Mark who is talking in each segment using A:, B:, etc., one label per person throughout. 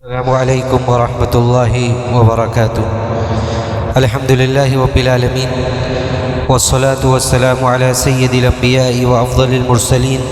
A: السلام علیکم ورحمۃ اللہ وبرکاتہ۔ الحمد للہ رب العالمین والصلاة والسلام علی سید الانبیاء وافضل المرسلین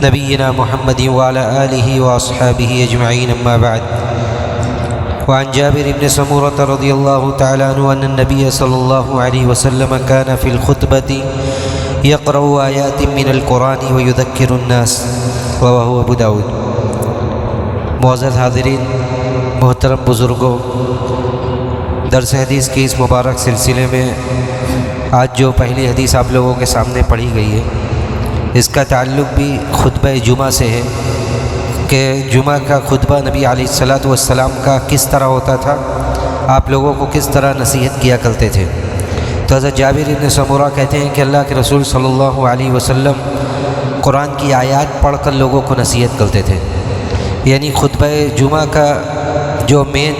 A: نبینا محمد وعلی آلہ واصحابہ اجمعین، اما بعد۔ وعن جابر بن سمورۃ رضی اللہ تعالی عنہ ان النبی صلی اللہ علیہ وسلم كان فی الخطبۃ یقرأ آیات من القرآن ویذکر الناس، رواہ ابو داود۔ معزز حاضرین، محترم بزرگوں، درس حدیث کی اس مبارک سلسلے میں آج جو پہلی حدیث آپ لوگوں کے سامنے پڑھی گئی ہے، اس کا تعلق بھی خطبہ جمعہ سے ہے کہ جمعہ کا خطبہ نبی علیہ الصلاۃ والسلام کا کس طرح ہوتا تھا، آپ لوگوں کو کس طرح نصیحت کیا کرتے تھے۔ تو حضرت جابر بن سمورہ کہتے ہیں کہ اللہ کے رسول صلی اللہ علیہ وسلم قرآن کی آیات پڑھ کر لوگوں کو نصیحت کرتے تھے، یعنی خطبہ جمعہ کا جو مین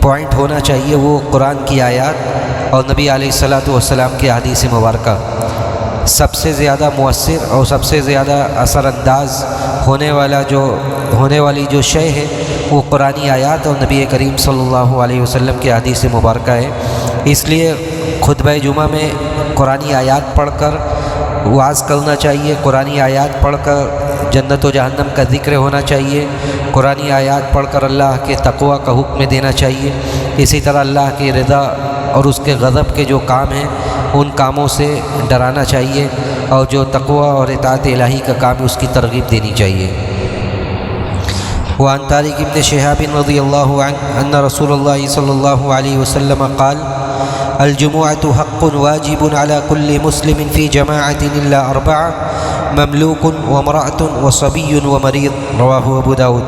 A: پوائنٹ ہونا چاہیے وہ قرآن کی آیات اور نبی علیہ الصلاۃ والسلام کی احادیث مبارکہ۔ سب سے زیادہ مؤثر اور سب سے زیادہ اثر انداز ہونے والی جو شے ہے وہ قرآنی آیات اور نبی کریم صلی اللہ علیہ وسلم کی احادیث مبارکہ ہے۔ اس لیے خطبہ جمعہ میں قرآنی آیات پڑھ کر وعظ کرنا چاہیے، قرآنی آیات پڑھ کر جنت و جہنم کا ذکر ہونا چاہیے، قرآنی آیات پڑھ کر اللہ کے تقوی کا حکم دینا چاہیے، اسی طرح اللہ کی رضا اور اس کے غضب کے جو کام ہیں ان کاموں سے ڈرانا چاہیے، اور جو تقوی اور اطاعت الہی کا کام ہے اس کی ترغیب دینی چاہیے۔ وعن طارق بن شہاب رضی اللہ عنہ ان رسول اللہ صلی اللہ علیہ وسلم قال الجمعۃ حق واجب على كل مسلم في جماعة الا اربعة مملوک وامرأة وصبی ومریض، رواہ ابو داود۔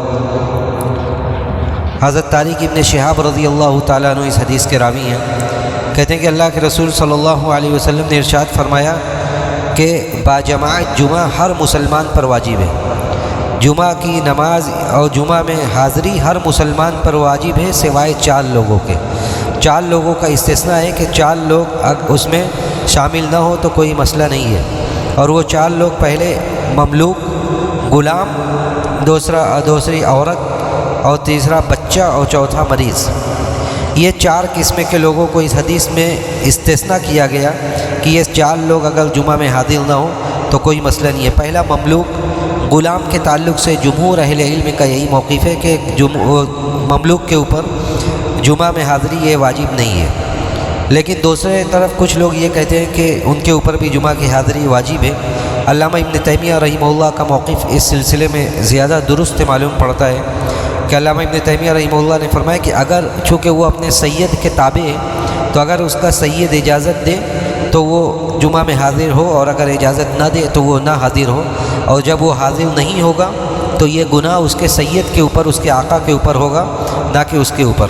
A: حضرت طارق بن شہاب رضی اللہ تعالیٰ عنہ اس حدیث کے راوی ہیں، کہتے ہیں کہ اللہ کے رسول صلی اللہ علیہ وسلم نے ارشاد فرمایا کہ باجماعت جمعہ ہر مسلمان پر واجب ہے۔ جمعہ کی نماز اور جمعہ میں حاضری ہر مسلمان پر واجب ہے سوائے 4 لوگوں کے۔ 4 لوگوں کا استثناء ہے کہ 4 لوگ اس میں شامل نہ ہو تو کوئی مسئلہ نہیں ہے، اور وہ 4 لوگ پہلے مملوک غلام، دوسری عورت، اور تیسرا بچہ، اور چوتھا مریض۔ یہ 4 قسم کے لوگوں کو اس حدیث میں استثناء کیا گیا کہ یہ 4 لوگ اگر جمعہ میں حاضر نہ ہوں تو کوئی مسئلہ نہیں ہے۔ پہلا مملوک، غلام کے تعلق سے جمہور اہل علم کا یہی موقف ہے کہ مملوک کے اوپر جمعہ میں حاضری یہ واجب نہیں ہے، لیکن دوسرے طرف کچھ لوگ یہ کہتے ہیں کہ ان کے اوپر بھی جمعہ کی حاضری واجب ہے۔ علامہ ابن تیمیہ رحمہ اللہ کا موقف اس سلسلے میں زیادہ درست معلوم پڑتا ہے کہ علامہ ابن تیمیہ رحمہ اللہ نے فرمایا کہ اگر چونکہ وہ اپنے سید کے تابع ہے تو اگر اس کا سید اجازت دے تو وہ جمعہ میں حاضر ہو، اور اگر اجازت نہ دے تو وہ نہ حاضر ہو، اور جب وہ حاضر نہیں ہوگا تو یہ گناہ اس کے سید کے اوپر، اس کے آقا کے اوپر ہوگا، نہ کہ اس کے اوپر۔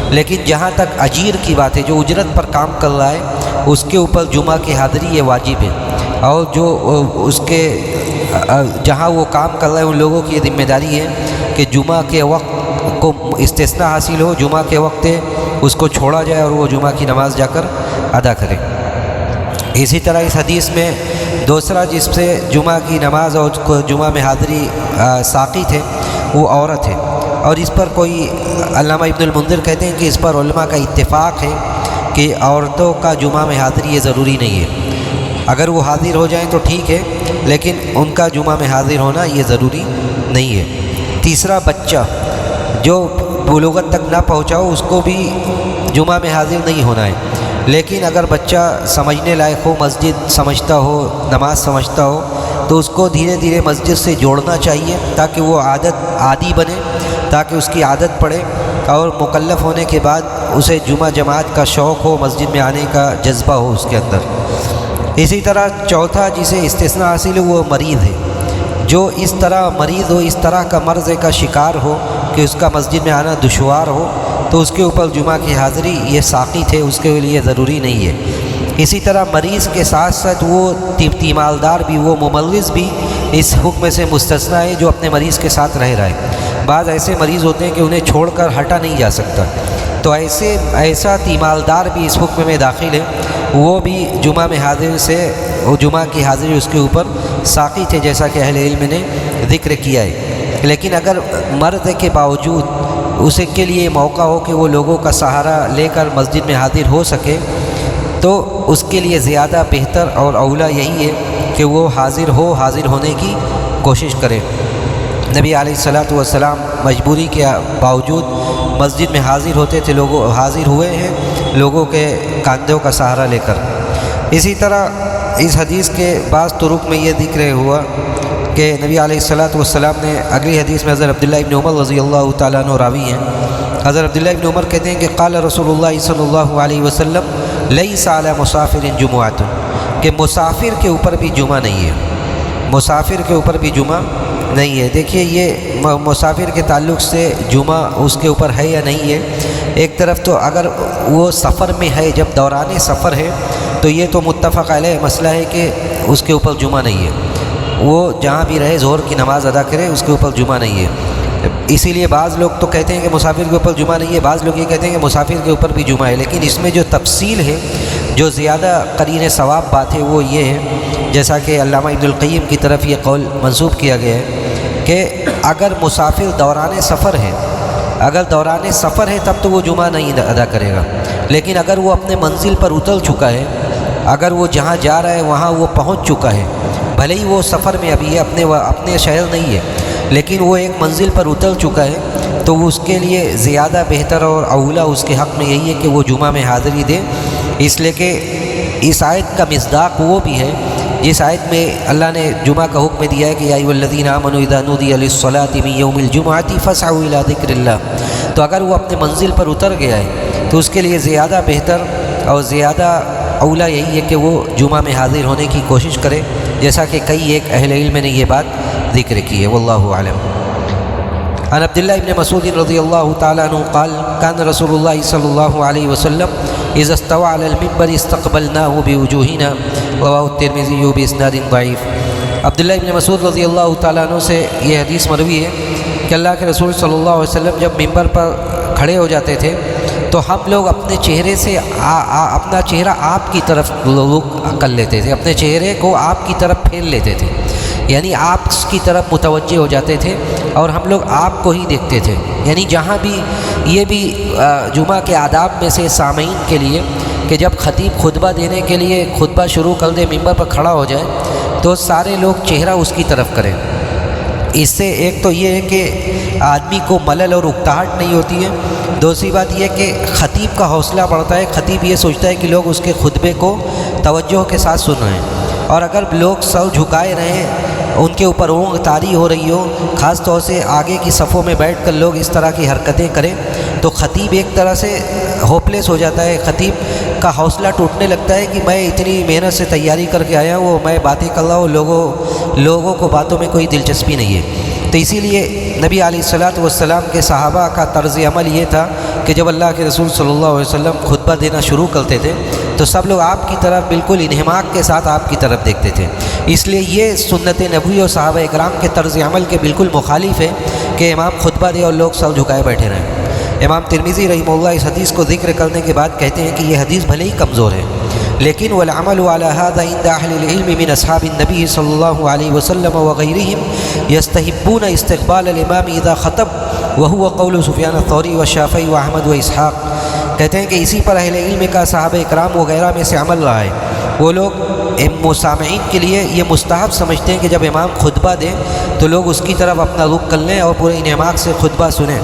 A: لیکن جہاں تک اجیر کی بات ہے، جو اجرت پر کام کر رہا ہے، اس کے اوپر جمعہ کی حاضری یہ واجب ہے، اور جو اس کے جہاں وہ کام کر رہا ہے ان لوگوں کی یہ ذمہ داری ہے کہ جمعہ کے وقت کو استثناء حاصل ہو، جمعہ کے وقت اس کو چھوڑا جائے اور وہ جمعہ کی نماز جا کر ادا کرے۔ اسی طرح اس حدیث میں دوسرا جس سے جمعہ کی نماز اور جمعہ میں حاضری ساقط ہے وہ عورت ہے، اور اس پر کوئی علامہ ابن المنذر کہتے ہیں کہ اس پر علماء کا اتفاق ہے کہ عورتوں کا جمعہ میں حاضری یہ ضروری نہیں ہے، اگر وہ حاضر ہو جائیں تو ٹھیک ہے، لیکن ان کا جمعہ میں حاضر ہونا یہ ضروری نہیں ہے۔ تیسرا بچہ جو بلوغت تک نہ پہنچاؤ اس کو بھی جمعہ میں حاضر نہیں ہونا ہے، لیکن اگر بچہ سمجھنے لائق ہو، مسجد سمجھتا ہو، نماز سمجھتا ہو، تو اس کو دھیرے دھیرے مسجد سے جوڑنا چاہیے تاکہ وہ عادی بنے، تاکہ اس کی عادت پڑے، اور مکلف ہونے کے بعد اسے جمعہ جماعت کا شوق ہو، مسجد میں آنے کا جذبہ ہو اس کے اندر۔ اسی طرح چوتھا جسے استثناء حاصل ہے وہ مریض ہے، جو اس طرح مریض ہو، اس طرح کا مرض کا شکار ہو کہ اس کا مسجد میں آنا دشوار ہو، تو اس کے اوپر جمعہ کی حاضری یہ ساقط ہے، اس کے لیے ضروری نہیں ہے۔ اسی طرح مریض کے ساتھ ساتھ وہ تیماردار بھی، وہ ممرض بھی اس حکم سے مستثنیٰ ہے جو اپنے مریض کے ساتھ رہ رہا ہے۔ بعض ایسے مریض ہوتے ہیں کہ انہیں چھوڑ کر ہٹا نہیں جا سکتا، تو ایسا تیماردار بھی اس حکم میں داخل ہے، وہ بھی جمعہ میں حاضر سے جمعہ کی حاضری اس کے اوپر ساقط ہے، جیسا کہ اہل علم نے ذکر کیا ہے۔ لیکن اگر مرد کے باوجود اسے کے لیے موقع ہو کہ وہ لوگوں کا سہارا لے کر مسجد میں حاضر ہو سکے تو اس کے لیے زیادہ بہتر اور اولیٰ یہی ہے کہ وہ حاضر ہونے کی کوشش کرے۔ نبی علیہ الصلوۃ والسلام مجبوری کے باوجود مسجد میں حاضر ہوئے ہیں لوگوں کے کاندھوں کا سہارا لے کر۔ اسی طرح اس حدیث کے بعض طرق میں یہ ذکر ہوا کہ نبی علیہ الصلوۃ والسلام نے اگلی حدیث میں حضرت عبداللہ ابن عمر رضی اللہ تعالیٰ عنہ راوی ہیں، حضرت عبداللہ ابن عمر کہتے ہیں کہ قال رسول اللہ صلی اللہ علیہ وسلم لیس علی مسافر جمعۃ، کہ مسافر کے اوپر بھی جمعہ نہیں ہے، مسافر کے اوپر بھی جمعہ نہیں ہے۔ دیکھیے یہ مسافر کے تعلق سے جمعہ اس کے اوپر ہے یا نہیں ہے، ایک طرف تو اگر وہ سفر میں ہے، جب دوران سفر ہے تو یہ تو متفق علیہ مسئلہ ہے کہ اس کے اوپر جمعہ نہیں ہے، وہ جہاں بھی رہے ظہر کی نماز ادا کرے، اس کے اوپر جمعہ نہیں ہے۔ اسی لیے بعض لوگ تو کہتے ہیں کہ مسافر کے اوپر جمعہ نہیں ہے، بعض لوگ یہ کہتے ہیں کہ مسافر کے اوپر بھی جمعہ ہے، لیکن اس میں جو تفصیل ہے، جو زیادہ قرین ثواب بات ہے وہ یہ ہے، جیسا کہ علامہ ابن القیم کی طرف یہ قول منسوب کیا گیا ہے کہ اگر مسافر دوران سفر ہے تب تو وہ جمعہ نہیں ادا کرے گا، لیکن اگر وہ اپنے منزل پر اتر چکا ہے، اگر وہ جہاں جا رہا ہے وہاں وہ پہنچ چکا ہے، بھلے ہی وہ سفر میں ابھی ہے، اپنے شہر نہیں ہے، لیکن وہ ایک منزل پر اتر چکا ہے، تو وہ اس کے لیے زیادہ بہتر اور اولیٰ اس کے حق میں یہی ہے کہ وہ جمعہ میں حاضری دے، اس لیے کہ اس آیت کا مصداق وہ بھی ہے جس آیت میں اللہ نے جمعہ کا حکم دیا ہے کہ یا ایھا الذین آمنوا اذا نودی للصلاۃ من یوم الجمعۃ فاسعوا الی ذکر اللہ، تو اگر وہ اپنے منزل پر اتر گیا ہے تو اس کے لیے زیادہ بہتر اور زیادہ اولیٰ یہی ہے کہ وہ جمعہ میں حاضر ہونے کی کوشش کرے، جیسا کہ ایک اہل علم نے یہ بات ذکر کی ہے، واللہ اعلم۔ عن عبداللہ ابن مسعود رضی اللہ تعالیٰ عنہ قال کان رسول اللہ صلی اللہ علیہ وسلم اذا استوى على المنبر استقبلناه بوجوهنا، رواه الترمذی باسناد ضعیف۔ عبداللہ ابن مسعود رضی اللہ تعالیٰ عنہ سے یہ حدیث مروی ہے کہ اللہ کے رسول صلی اللہ علیہ وسلم جب ممبر پر کھڑے ہو جاتے تھے تو ہم لوگ اپنے چہرے سے اپنا چہرہ آپ کی طرف رخ کر لیتے تھے، اپنے چہرے کو آپ کی طرف پھیر لیتے تھے، یعنی آپ کی طرف متوجہ ہو جاتے تھے اور ہم لوگ آپ کو ہی دیکھتے تھے، یعنی جہاں بھی یہ بھی جمعہ کے آداب میں سے سامعین کے لیے کہ جب خطیب خطبہ دینے کے لیے خطبہ شروع کر دے، ممبر پر کھڑا ہو جائے تو سارے لوگ چہرہ اس کی طرف کریں۔ اس سے ایک تو یہ ہے کہ آدمی کو ملل اور اکتاہٹ نہیں ہوتی ہے، دوسری بات یہ کہ خطیب کا حوصلہ بڑھتا ہے، خطیب یہ سوچتا ہے کہ لوگ اس کے خطبے کو توجہ کے ساتھ سن رہے ہیں، اور اگر لوگ سر جھکائے رہیں، ان کے اوپر اونگ طاری ہو رہی ہو، خاص طور سے آگے کی صفوں میں بیٹھ کر لوگ اس طرح کی حرکتیں کریں تو خطیب ایک طرح سے ہوپلیس ہو جاتا ہے، خطیب کا حوصلہ ٹوٹنے لگتا ہے کہ میں اتنی محنت سے تیاری کر کے آیا ہوں، میں باتیں کر رہا ہوں، لوگوں کو باتوں میں کوئی دلچسپی نہیں ہے۔ تو اسی لیے نبی علیہ الصلوۃ والسلام کے صحابہ کا طرز عمل یہ تھا کہ جب اللہ کے رسول صلی اللہ علیہ وسلم خطبہ دینا شروع کرتے تھے تو سب لوگ آپ کی طرف بالکل انہماک کے ساتھ آپ کی طرف دیکھتے تھے۔ اس لیے یہ سنت نبوی اور صحابہ اکرام کے طرز عمل کے بالکل مخالف ہے کہ امام خطبہ دے اور لوگ سر جھکائے بیٹھے رہیں۔ امام ترمذی رحمہ اللہ اس حدیث کو ذکر کرنے کے بعد کہتے ہیں کہ یہ حدیث بھلے ہی کمزور ہے، لیکن والعمل على هذا عند اهل العلم من اصحاب النبي صلی اللہ علیہ وسلم وغيرهم يستحبون استقبال الامام اذا خطب وهو قول سفیان الثوری والشافعی واحمد واسحاق۔ کہتے ہیں کہ اسی پر اہل علم کا صحابہ اکرام وغیرہ میں سے عمل رہا ہے، وہ لوگ مسامعین کے لیے یہ مستحب سمجھتے ہیں کہ جب امام خطبہ دیں تو لوگ اس کی طرف اپنا رخ کر لیں اور پورے انہماک سے خطبہ سنیں۔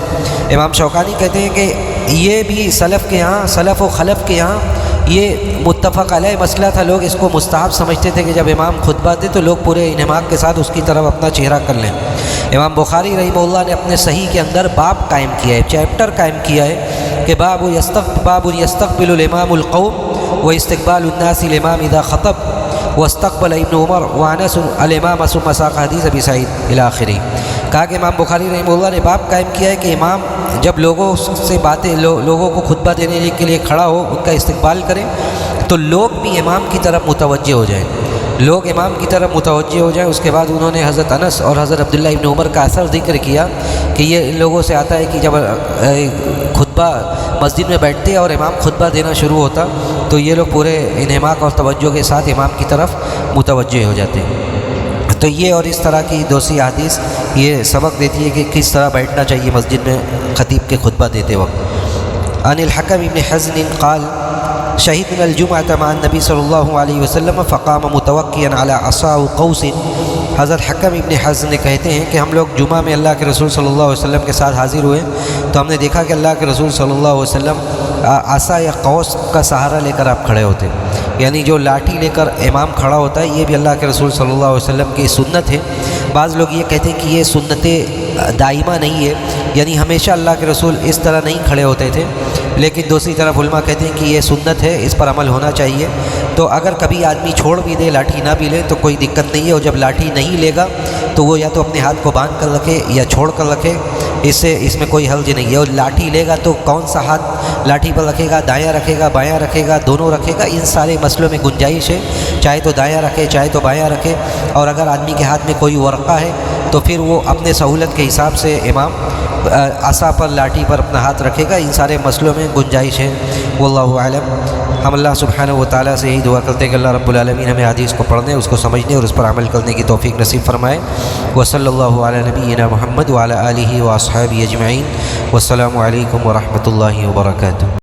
A: امام شوکانی کہتے ہیں کہ یہ بھی سلف و خلف کے یہاں یہ متفق علیہ مسئلہ تھا، لوگ اس کو مستحب سمجھتے تھے کہ جب امام خطبہ دے تو لوگ پورے انہماک کے ساتھ اس کی طرف اپنا چہرہ کر لیں۔ امام بخاری رحمہ اللہ نے اپنے صحیح کے اندر باب قائم کیا ہے، چیپٹر قائم کیا ہے کہ باب یستقبل الامام القوم و استقبال الناس الامام اذا خطب واستقبل ابن عمر وانس الامام ثم ساق حدیث ابی سعید الی آخری۔ کہا کہ امام بخاری رحمہ اللہ نے باب قائم کیا ہے کہ امام جب لوگوں سے لوگوں کو خطبہ دینے کے لیے کھڑا ہو، ان کا استقبال کریں تو لوگ بھی امام کی طرف متوجہ ہو جائیں، لوگ امام کی طرف متوجہ ہو جائیں۔ اس کے بعد انہوں نے حضرت انس اور حضرت عبداللہ ابن عمر کا اثر ذکر کیا کہ یہ ان لوگوں سے آتا ہے کہ جب خطبہ مسجد میں بیٹھتے اور امام خطبہ دینا شروع ہوتا تو یہ لوگ پورے انہماک اور توجہ کے ساتھ امام کی طرف متوجہ ہو جاتے ہیں۔ تو یہ اور اس طرح کی دوسری حدیث یہ سبق دیتی ہے کہ کس طرح بیٹھنا چاہیے مسجد میں خطیب کے خطبہ دیتے وقت۔ عن الحکم ابن حزن قال شہدنا الجمعة مع النبی صلی اللہ علیہ وسلم فقام متوکئا علی عصا قوس۔ حضرت حکم ابن حزن کہتے ہیں کہ ہم لوگ جمعہ میں اللہ کے رسول صلی اللہ علیہ وسلم کے ساتھ حاضر ہوئے تو ہم نے دیکھا کہ اللہ کے رسول صلی اللہ علیہ وسلم عصا یا قوس کا سہارا لے کر آپ کھڑے ہوتے، یعنی جو لاٹھی لے کر امام کھڑا ہوتا ہے یہ بھی اللہ کے رسول صلی اللہ علیہ وسلم کی سنت ہے۔ بعض لوگ یہ کہتے ہیں کہ یہ سنت دائمہ نہیں ہے، یعنی ہمیشہ اللہ کے رسول اس طرح نہیں کھڑے ہوتے تھے، لیکن دوسری طرف علماء کہتے ہیں کہ یہ سنت ہے، اس پر عمل ہونا چاہیے۔ تو اگر کبھی آدمی چھوڑ بھی دے، لاٹھی نہ بھی لے تو کوئی دقت نہیں ہے، اور جب لاٹھی نہیں لے گا تو وہ یا تو اپنے ہاتھ کو باندھ کر رکھے یا چھوڑ کر رکھے، اس میں کوئی حرج نہیں ہے۔ اور لاٹھی لے گا تو کون سا ہاتھ لاٹھی پر رکھے گا، دایاں رکھے گا، بایاں رکھے گا، دونوں رکھے گا، ان سارے مسئلوں میں گنجائش ہے، چاہے تو دایاں رکھے چاہے تو بایاں رکھے۔ اور اگر آدمی کے ہاتھ میں کوئی ورقہ ہے تو پھر وہ اپنے سہولت کے حساب سے امام عصا پر لاٹھی پر اپنا ہاتھ رکھے گا، ان سارے مسئلوں میں گنجائش ہے۔ واللہ اعلم۔ ہم اللہ سبحانہ و تعالیٰ سے یہی دعا کرتے ہیں کہ اللہ رب العالمین ہمیں حدیث کو پڑھنے، اس کو سمجھنے اور اس پر عمل کرنے کی توفیق نصیب فرمائے۔ وصلی اللہ علی نبینا محمد وعلی آلہ واصحابہ اجمعین۔ والسلام علیکم ورحمۃ اللہ وبرکاتہ۔